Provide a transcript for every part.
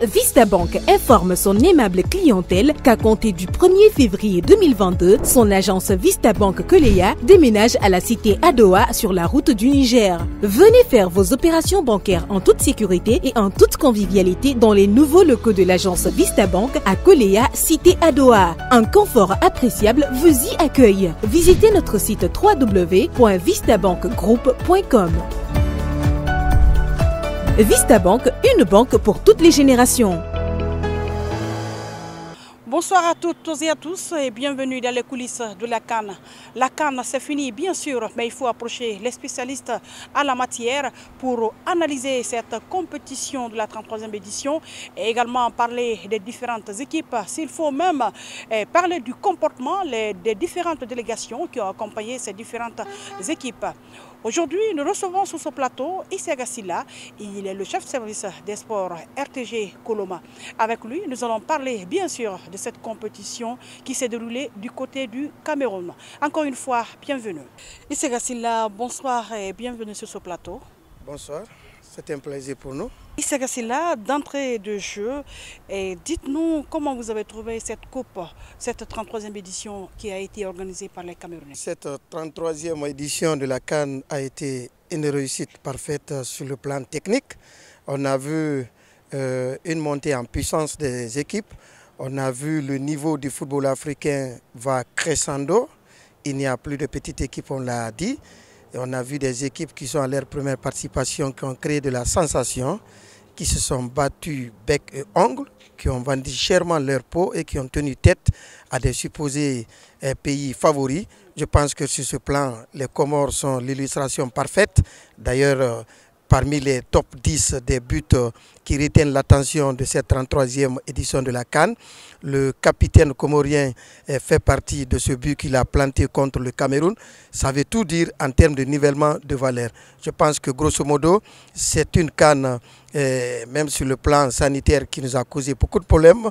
Vista Bank informe son aimable clientèle qu'à compter du 1er février 2022, son agence Vista Bank Koleya déménage à la cité Adowa sur la route du Niger. Venez faire vos opérations bancaires en toute sécurité et en toute convivialité dans les nouveaux locaux de l'agence Vista Bank à Koleya, cité Adowa. Un confort appréciable vous y accueille. Visitez notre site www.vistabankgroup.com. Vista Bank, une banque pour toutes les générations. Bonsoir à toutes et à tous et bienvenue dans les coulisses de la CAN. La CAN, c'est fini bien sûr, mais il faut approcher les spécialistes à la matière pour analyser cette compétition de la 33e édition et également parler des différentes équipes. S'il faut même parler du comportement des différentes délégations qui ont accompagné ces différentes équipes. Aujourd'hui, nous recevons sur ce plateau Issa Gassila. Il est le chef de service des sports RTG Koloma. Avec lui, nous allons parler bien sûr de cette compétition qui s'est déroulée du côté du Cameroun. Encore une fois, bienvenue. Issa Gassila, bonsoir et bienvenue sur ce plateau. Bonsoir, c'est un plaisir pour nous. Issa Gassila, d'entrée de jeu, dites-nous comment vous avez trouvé cette coupe, cette 33e édition qui a été organisée par les Camerounais. Cette 33e édition de la CAN a été une réussite parfaite sur le plan technique. On a vu une montée en puissance des équipes. On a vu le niveau du football africain va crescendo. Il n'y a plus de petites équipes, on l'a dit. Et on a vu des équipes qui sont à leur première participation, qui ont créé de la sensation, qui se sont battues bec et ongle, qui ont vendu chèrement leur peau et qui ont tenu tête à des supposés pays favoris. Je pense que sur ce plan, les Comores sont l'illustration parfaite. D'ailleurs, parmi les top 10 des buts qui retiennent l'attention de cette 33e édition de la CAN, le capitaine comorien fait partie de ce but qu'il a planté contre le Cameroun. Ça veut tout dire en termes de nivellement de valeur. Je pense que grosso modo, c'est une CAN, même sur le plan sanitaire, qui nous a causé beaucoup de problèmes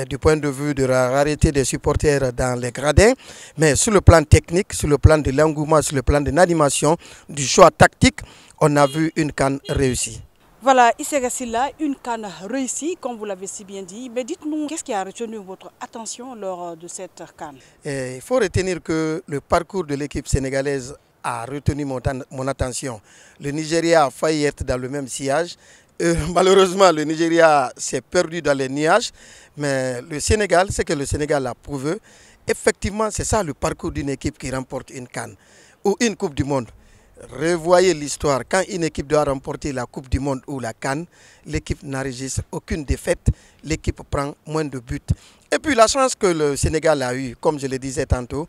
du point de vue de la rareté des supporters dans les gradins. Mais sur le plan technique, sur le plan de l'engouement, sur le plan de l'animation, du choix tactique, on a vu une CAN réussie. Voilà, Issa Gassila, une CAN réussie, comme vous l'avez si bien dit. Mais dites-nous, qu'est-ce qui a retenu votre attention lors de cette CAN? Il faut retenir que le parcours de l'équipe sénégalaise a retenu mon attention. Le Nigeria a failli être dans le même sillage. Malheureusement, le Nigeria s'est perdu dans les nuages. Mais le Sénégal, c'est que le Sénégal a prouvé. Effectivement, c'est ça le parcours d'une équipe qui remporte une CAN ou une Coupe du Monde. Revoyez l'histoire, quand une équipe doit remporter la Coupe du Monde ou la CAN, l'équipe n'enregistre aucune défaite, l'équipe prend moins de buts. Et puis la chance que le Sénégal a eue, comme je le disais tantôt,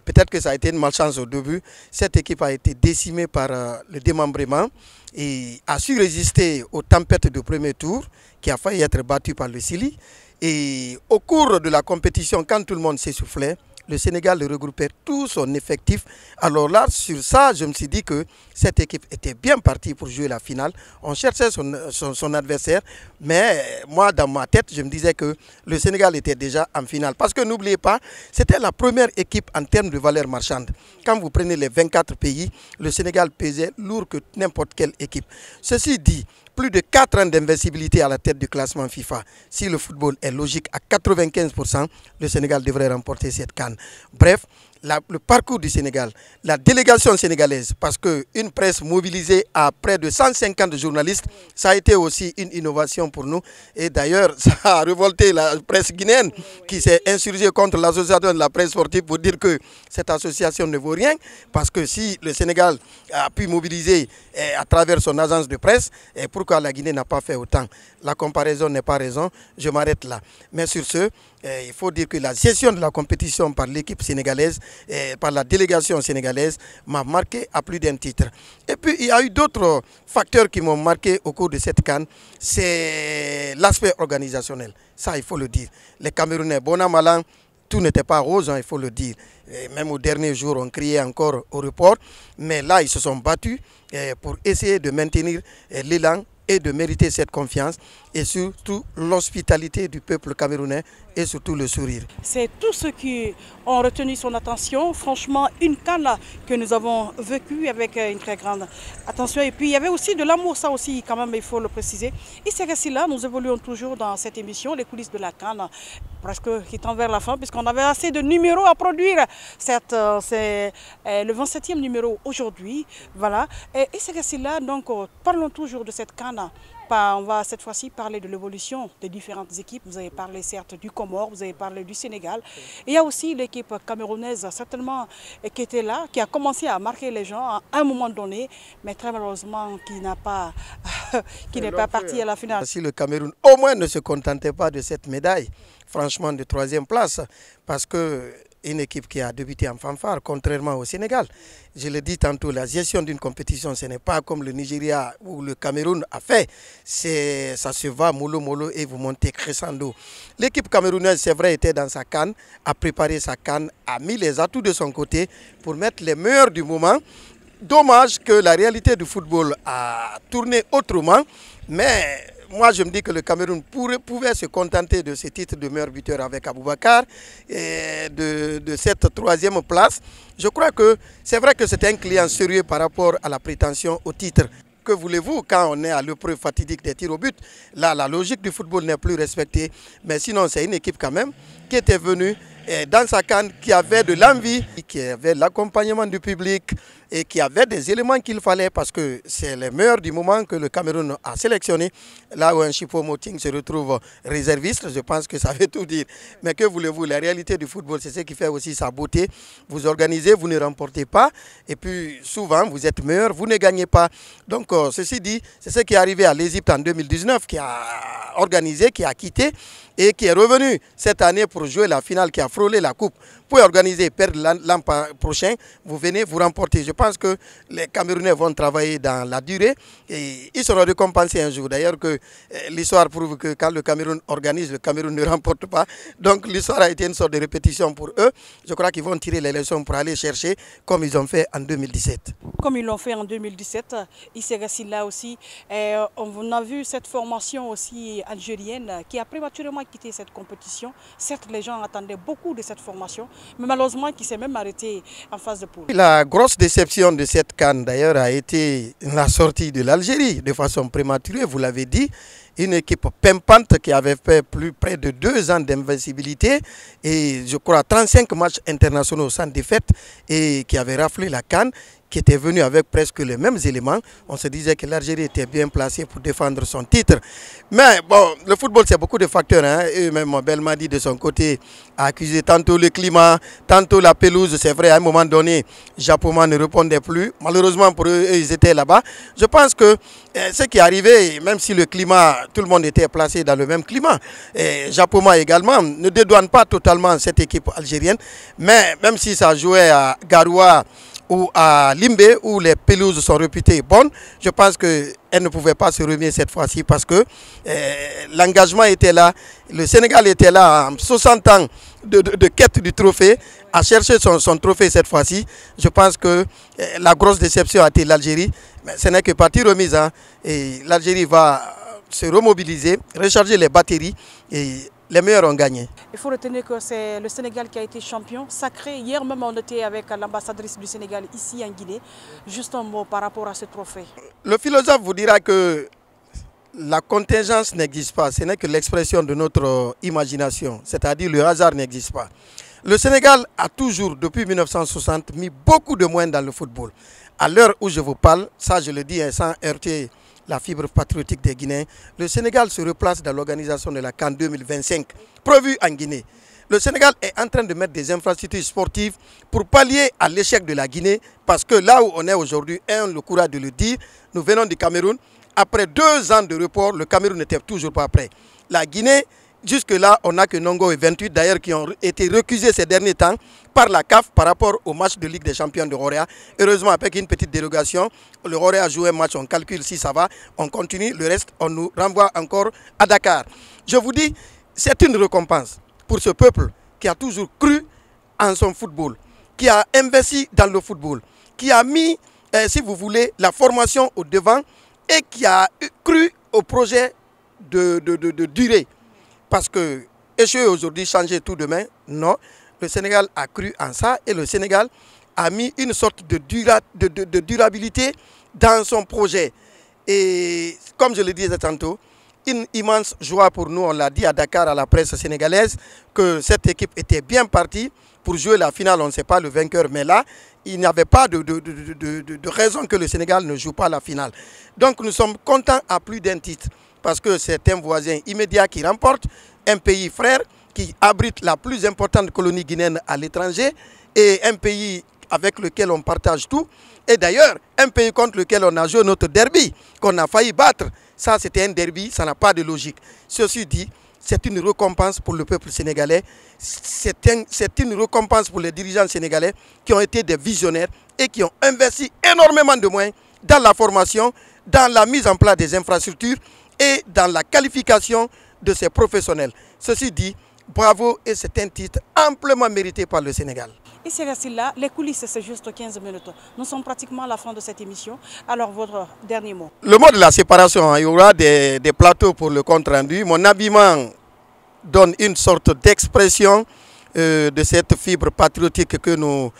peut-être que ça a été une malchance au début, cette équipe a été décimée par le démembrement et a su résister aux tempêtes de premier tour qui a failli être battue par le Chili. Et au cours de la compétition, quand tout le monde s'essoufflait, le Sénégal regroupait tout son effectif. Alors là, sur ça, je me suis dit que cette équipe était bien partie pour jouer la finale. On cherchait son adversaire, mais moi, dans ma tête, je me disais que le Sénégal était déjà en finale. Parce que n'oubliez pas, c'était la première équipe en termes de valeur marchande. Quand vous prenez les 24 pays, le Sénégal pesait lourd que n'importe quelle équipe. Ceci dit, plus de 4 ans d'invincibilité à la tête du classement FIFA. Si le football est logique à 95%, le Sénégal devrait remporter cette CAN. Bref, le parcours du Sénégal, la délégation sénégalaise, parce qu'une presse mobilisée à près de 150 journalistes, ça a été aussi une innovation pour nous. Et d'ailleurs, ça a révolté la presse guinéenne qui s'est insurgée contre l'association de la presse sportive pour dire que cette association ne vaut rien. Parce que si le Sénégal a pu mobiliser à travers son agence de presse, pourquoi la Guinée n'a pas fait autant? La comparaison n'est pas raison, je m'arrête là. Mais sur ce, il faut dire que la gestion de la compétition par l'équipe sénégalaise, par la délégation sénégalaise, m'a marqué à plus d'un titre. Et puis il y a eu d'autres facteurs qui m'ont marqué au cours de cette CAN, c'est l'aspect organisationnel. Ça, il faut le dire. Les Camerounais, bon an, mal an, tout n'était pas rose, hein, il faut le dire. Et même au dernier jour, on criait encore au report. Mais là, ils se sont battus pour essayer de maintenir l'élan et de mériter cette confiance et surtout l'hospitalité du peuple camerounais et surtout le sourire. C'est tout ce qui ont retenu son attention. Franchement, une CAN que nous avons vécue avec une très grande attention. Et puis il y avait aussi de l'amour, ça aussi quand même il faut le préciser. Et c'est ainsi là, nous évoluons toujours dans cette émission, les coulisses de la CAN, presque qui tend vers la fin, puisqu'on avait assez de numéros à produire. C'est le 27e numéro aujourd'hui. Voilà. Et c'est ainsi là, donc parlons toujours de cette CAN. On va cette fois-ci parler de l'évolution des différentes équipes. Vous avez parlé certes du Comore, vous avez parlé du Sénégal. Et il y a aussi l'équipe camerounaise certainement qui était là, qui a commencé à marquer les gens à un moment donné, mais très malheureusement qui n'est pas parti à la finale. Si le Cameroun au moins ne se contentait pas de cette médaille, franchement de 3e place, parce que une équipe qui a débuté en fanfare, contrairement au Sénégal. Je l'ai dit tantôt, la gestion d'une compétition, ce n'est pas comme le Nigeria ou le Cameroun a fait. Ça se va mollo mollo et vous montez crescendo. L'équipe camerounaise, c'est vrai, était dans sa CAN, a préparé sa CAN, a mis les atouts de son côté pour mettre les meilleurs du moment. Dommage que la réalité du football a tourné autrement, mais moi, je me dis que le Cameroun pouvait se contenter de ce titre de meilleur buteur avec Aboubakar et de cette 3e place. Je crois que c'est vrai que c'était un client sérieux par rapport à la prétention au titre. Que voulez-vous quand on est à l'épreuve fatidique des tirs au but? Là, la logique du football n'est plus respectée. Mais sinon, c'est une équipe quand même qui était venue dans sa CAN, qui avait de l'envie, qui avait l'accompagnement du public et qui avait des éléments qu'il fallait parce que c'est les meilleurs du moment que le Cameroun a sélectionné. Là où un Choupo-Moting se retrouve réserviste, je pense que ça veut tout dire. Mais que voulez-vous, la réalité du football, c'est ce qui fait aussi sa beauté. Vous organisez, vous ne remportez pas et puis souvent vous êtes meilleur, vous ne gagnez pas. Donc ceci dit, c'est ce qui est arrivé à l'Égypte en 2019 qui a organisé, qui a quitté et qui est revenu cette année pour jouer la finale, qui a frôlé la coupe. Vous pouvez organiser, perdre l'an prochain, vous venez, vous remportez. Je pense que les Camerounais vont travailler dans la durée et ils seront récompensés un jour. D'ailleurs, que l'histoire prouve que quand le Cameroun organise, le Cameroun ne remporte pas. Donc l'histoire a été une sorte de répétition pour eux. Je crois qu'ils vont tirer les leçons pour aller chercher comme ils ont fait en 2017. Comme ils l'ont fait en 2017, ici là aussi, on a vu cette formation aussi algérienne qui a prématurément quitté cette compétition. Certes, les gens attendaient beaucoup de cette formation, mais malheureusement qui s'est même arrêté en phase de poule. La grosse déception de cette CAN d'ailleurs a été la sortie de l'Algérie de façon prématurée, vous l'avez dit. Une équipe pimpante qui avait fait près de 2 ans d'invincibilité et je crois 35 matchs internationaux sans défaite et qui avait raflé la CAN, qui était venu avec presque les mêmes éléments. On se disait que l'Algérie était bien placée pour défendre son titre. Mais bon, le football, c'est beaucoup de facteurs. Hein. Et même Belmadi, de son côté, a accusé tantôt le climat, tantôt la pelouse. C'est vrai, à un moment donné, Japoma ne répondait plus. Malheureusement pour eux, ils étaient là-bas. Je pense que ce qui est arrivé, même si le climat, tout le monde était placé dans le même climat, Japoma également ne dédouane pas totalement cette équipe algérienne. Mais même si ça jouait à Garoua, ou à Limbe, où les pelouses sont réputées bonnes, je pense qu'elle ne pouvait pas se remettre cette fois-ci parce que l'engagement était là. Le Sénégal était là en 60 ans de quête du trophée, à chercher son trophée cette fois-ci. Je pense que la grosse déception a été l'Algérie, mais ce n'est que partie remise. Hein, et l'Algérie va se remobiliser, recharger les batteries et les meilleurs ont gagné. Il faut retenir que c'est le Sénégal qui a été champion sacré. Hier même, on était avec l'ambassadrice du Sénégal ici en Guinée. Juste un mot par rapport à ce trophée. Le philosophe vous dira que la contingence n'existe pas. Ce n'est que l'expression de notre imagination. C'est-à-dire le hasard n'existe pas. Le Sénégal a toujours, depuis 1960, mis beaucoup de moyens dans le football. À l'heure où je vous parle, ça je le dis sans heurter la fibre patriotique des Guinéens, le Sénégal se replace dans l'organisation de la CAN 2025, prévue en Guinée. Le Sénégal est en train de mettre des infrastructures sportives pour pallier à l'échec de la Guinée, parce que là où on est aujourd'hui, le courage de le dire, nous venons du Cameroun. Après 2 ans de report, le Cameroun n'était toujours pas prêt. La Guinée, jusque-là, on n'a que Nongo et 28, d'ailleurs, qui ont été recusés ces derniers temps par la CAF par rapport au match de Ligue des Champions de Rorea. Heureusement, avec une petite dérogation, le Rorea a joué un match, on calcule si ça va, on continue, le reste, on nous renvoie encore à Dakar. Je vous dis, c'est une récompense pour ce peuple qui a toujours cru en son football, qui a investi dans le football, qui a mis, si vous voulez, la formation au devant et qui a cru au projet de durée. Parce que échouer aujourd'hui, changer tout demain, non. Le Sénégal a cru en ça et le Sénégal a mis une sorte de durabilité dans son projet. Et comme je le disais tantôt, une immense joie pour nous, on l'a dit à Dakar à la presse sénégalaise, que cette équipe était bien partie pour jouer la finale. On ne sait pas le vainqueur, mais là, il n'y avait pas de raison que le Sénégal ne joue pas la finale. Donc nous sommes contents à plus d'un titre, parce que c'est un voisin immédiat qui remporte, un pays frère qui abrite la plus importante colonie guinéenne à l'étranger et un pays avec lequel on partage tout. Et d'ailleurs, un pays contre lequel on a joué notre derby, qu'on a failli battre. Ça, c'était un derby, ça n'a pas de logique. Ceci dit, c'est une récompense pour le peuple sénégalais. C'est une récompense pour les dirigeants sénégalais qui ont été des visionnaires et qui ont investi énormément de moyens dans la formation, dans la mise en place des infrastructures et dans la qualification de ces professionnels. Ceci dit, bravo, et c'est un titre amplement mérité par le Sénégal. Et c'est là, les coulisses, c'est juste 15 minutes. Nous sommes pratiquement à la fin de cette émission. Alors, votre dernier mot? Le mot de la séparation, il y aura des plateaux pour le compte rendu. Mon habillement donne une sorte d'expression de cette fibre patriotique que nous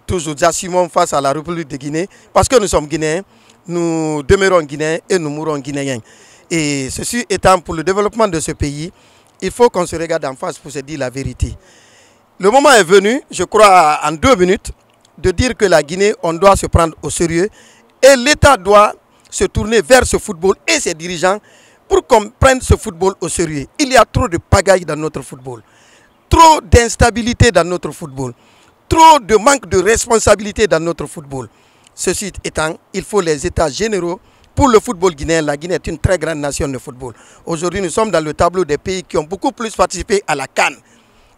toujours assumons face à la République de Guinée. Parce que nous sommes Guinéens, nous demeurons Guinéens et nous mourrons Guinéens. Et ceci étant, pour le développement de ce pays, il faut qu'on se regarde en face pour se dire la vérité. Le moment est venu, je crois en 2 minutes, de dire que la Guinée, on doit se prendre au sérieux et l'État doit se tourner vers ce football et ses dirigeants pour qu'on prenne ce football au sérieux. Il y a trop de pagaille dans notre football, trop d'instabilité dans notre football, trop de manque de responsabilité dans notre football. Ceci étant, il faut les États généraux pour le football guinéen. La Guinée est une très grande nation de football. Aujourd'hui, nous sommes dans le tableau des pays qui ont beaucoup plus participé à la CAN.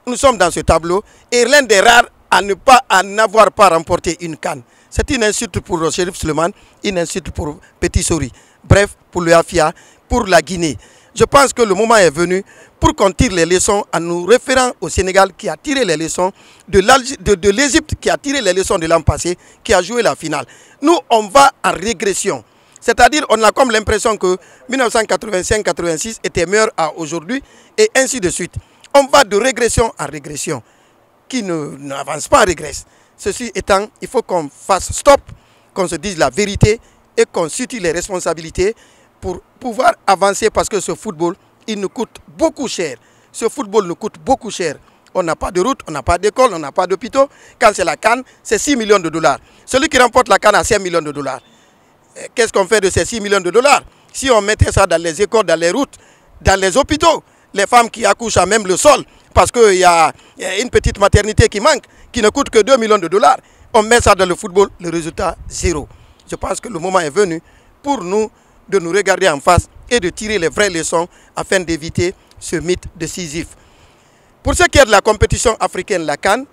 Nous sommes dans ce tableau et l'un des rares à n'avoir pas remporté une CAN. C'est une insulte pour le Chérif Souleymane, une insulte pour Petit Sori. Bref, pour le Afia, pour la Guinée. Je pense que le moment est venu pour qu'on tire les leçons en nous référant au Sénégal qui a tiré les leçons, de l'Égypte qui a tiré les leçons de l'an passé, qui a joué la finale. Nous, on va en régression. C'est-à-dire, on a comme l'impression que 1985-86 était meilleur à aujourd'hui et ainsi de suite. On va de régression en régression. Qui n'avance pas, régresse. Ceci étant, il faut qu'on fasse stop, qu'on se dise la vérité et qu'on situe les responsabilités pour pouvoir avancer parce que ce football, il nous coûte beaucoup cher. Ce football nous coûte beaucoup cher. On n'a pas de route, on n'a pas d'école, on n'a pas d'hôpitaux. Quand c'est la CAN, c'est 6 millions de dollars. Celui qui remporte la CAN a 5 millions de dollars. Qu'est-ce qu'on fait de ces 6 millions de dollars? Si on mettait ça dans les écoles, dans les routes, dans les hôpitaux, les femmes qui accouchent à même le sol, parce qu'il y a une petite maternité qui manque, qui ne coûte que 2 millions de dollars, on met ça dans le football, le résultat, zéro. Je pense que le moment est venu pour nous de nous regarder en face et de tirer les vraies leçons afin d'éviter ce mythe de Sisyphe. Pour ce qui est de la compétition africaine, la CAN,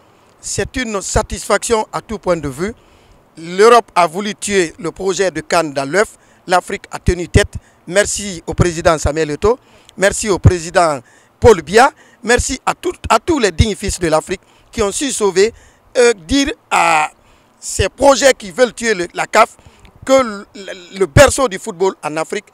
c'est une satisfaction à tout point de vue. L'Europe a voulu tuer le projet de CAN dans l'œuf. L'Afrique a tenu tête. Merci au président Samuel Eto'o. Merci au président Paul Biya. Merci à tous les dignes fils de l'Afrique qui ont su sauver, dire à ces projets qui veulent tuer la CAF que le berceau du football en Afrique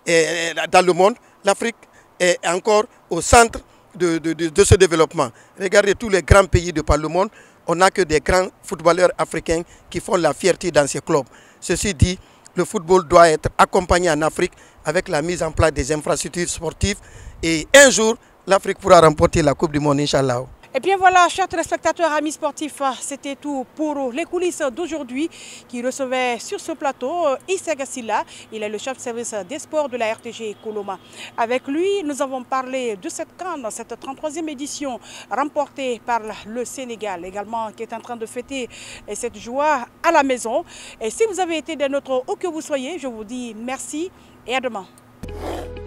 et dans le monde, l'Afrique est encore au centre de ce développement. Regardez tous les grands pays de par le monde, on n'a que des grands footballeurs africains qui font la fierté dans ces clubs. Ceci dit, le football doit être accompagné en Afrique avec la mise en place des infrastructures sportives et un jour, l'Afrique pourra remporter la Coupe du Monde, Inch'Allah. Et bien voilà, chers téléspectateurs, amis sportifs, c'était tout pour les coulisses d'aujourd'hui qui recevait sur ce plateau Issa Gassila. Il est le chef de service des sports de la RTG Koloma. Avec lui, nous avons parlé de cette CAN, cette 33e édition remportée par le Sénégal, également qui est en train de fêter cette joie à la maison. Et si vous avez été des nôtres où que vous soyez, je vous dis merci et à demain.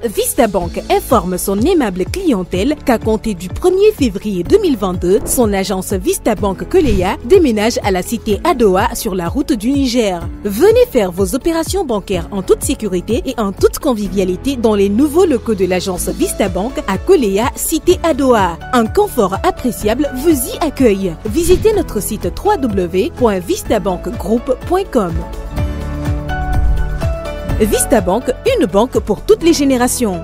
Vista Bank informe son aimable clientèle qu'à compter du 1er février 2022, son agence Vista Bank Koleya déménage à la cité Adoa sur la route du Niger. Venez faire vos opérations bancaires en toute sécurité et en toute convivialité dans les nouveaux locaux de l'agence Vista Bank à Koleya, cité Adoa. Un confort appréciable vous y accueille. Visitez notre site www.vistabankgroup.com. Vista Bank, une banque pour toutes les générations.